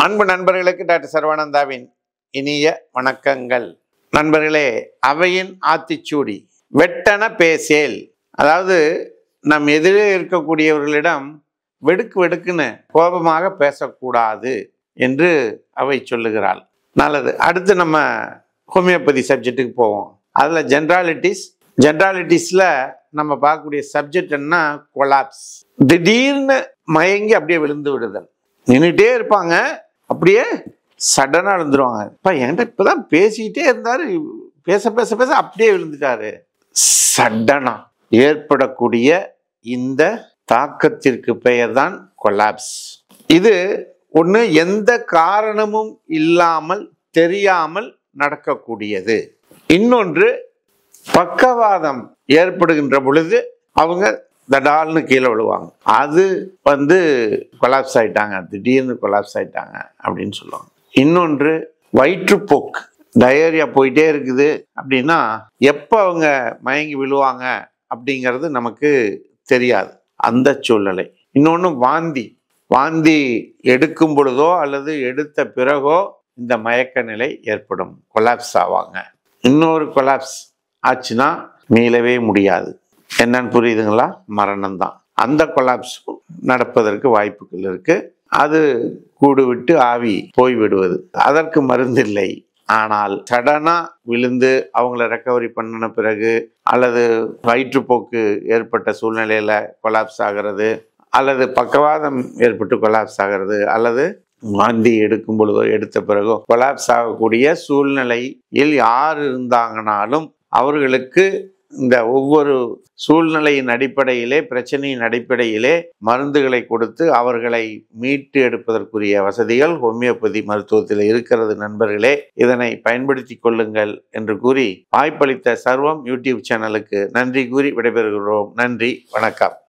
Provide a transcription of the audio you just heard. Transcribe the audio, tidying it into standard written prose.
அன்பு நண்பர்களுக்கு டாக்டர் சரவானந்தாவின் இனிய வணக்கங்கள். நண்பர்களே, அவையின் ஆத்திச்சூடி வெட்டன பேசேல். அதாவது நம் எதிரே இருக்கக்கூடியவர்களிடம் வெடுக்கு வெடுக்குன்னு கோபமாக பேசக்கூடாது என்று அவை சொல்லுகிறாள். நல்லது. அடுத்து நம்ம ஹோமியோபதி சப்ஜெக்டுக்கு போவோம். அதில் ஜென்ராலிட்டிஸில் நம்ம பார்க்கக்கூடிய சப்ஜெக்ட் என்ன? கொலாப்ஸ். திடீர்னு மயங்கி அப்படியே விழுந்து விடுதல். நின்றுட்டே இருப்பாங்க, அப்படியே சடனாக விழுந்துருவாங்க. என்கிட்ட இப்போதான் பேசிக்கிட்டே இருந்தாரு, பேச பேச பேச அப்படியே விழுந்துட்டாரு. சடனா ஏற்படக்கூடிய இந்த தாக்கத்திற்கு பெயர் தான் கொலாப்ஸ். இது ஒன்று எந்த காரணமும் இல்லாமல் தெரியாமல் நடக்கக்கூடியது. இன்னொன்று, பக்கவாதம் ஏற்படுகின்ற பொழுது அவங்க தடால்னு கீழே விழுவாங்க. அது கொலாப்ஸ் ஆயிட்டாங்க, திடீர்னு கொலாப்ஸ் ஆயிட்டாங்க அப்படின்னு சொல்லுவாங்க. இன்னொன்று, வயிற்றுப்போக்கு, டயரியா போயிட்டே இருக்குது அப்படின்னா எப்போ அவங்க மயங்கி விழுவாங்க அப்படிங்கிறது நமக்கு தெரியாது, அந்த சூழ்நிலை. இன்னொன்று, வாந்தி எடுக்கும் பொழுதோ அல்லது எடுத்த பிறகோ இந்த மயக்க நிலை ஏற்படும், கொலாப்ஸ் ஆவாங்க. இன்னொரு கொலாப்ஸ் ஆச்சுன்னா மீளவே முடியாது. என்னன்னு புரியுதுங்களா? மரணம் தான். அந்த கொலாப்ஸ் நடப்பதற்கு வாய்ப்புகள் இருக்கு. அது கூடு விட்டு ஆவி போய் விடுவது, அதற்கு மருந்து இல்லை. ஆனால் சடனா விழுந்து அவங்கள ரெக்கவரி பண்ணின பிறகு அல்லது வயிற்றுப்போக்கு ஏற்பட்ட சூழ்நிலையில கொலாப்ஸ் ஆகிறது, அல்லது பக்கவாதம் ஏற்பட்டு கொலாப்ஸ் ஆகிறது, அல்லது வாந்தி எடுக்கும் பொழுதோ எடுத்த பிறகோ கொலாப்ஸ் ஆகக்கூடிய சூழ்நிலையில் யார் இருந்தாங்கனாலும் அவர்களுக்கு இந்த ஒவ்வொரு சூழ்நிலையின் அடிப்படையிலே, பிரச்சனையின் அடிப்படையிலே மருந்துகளை கொடுத்து அவர்களை மீட்டு எடுப்பதற்குரிய வசதிகள் ஹோமியோபதி மருத்துவத்தில் இருக்கிறது. நண்பர்களே, இதனை பயன்படுத்தி கொள்ளுங்கள் என்று கூறி வாய்ப்பளித்த சர்வம் யூடியூப் சேனலுக்கு நன்றி கூறி விடைபெறுகிறோம். நன்றி, வணக்கம்.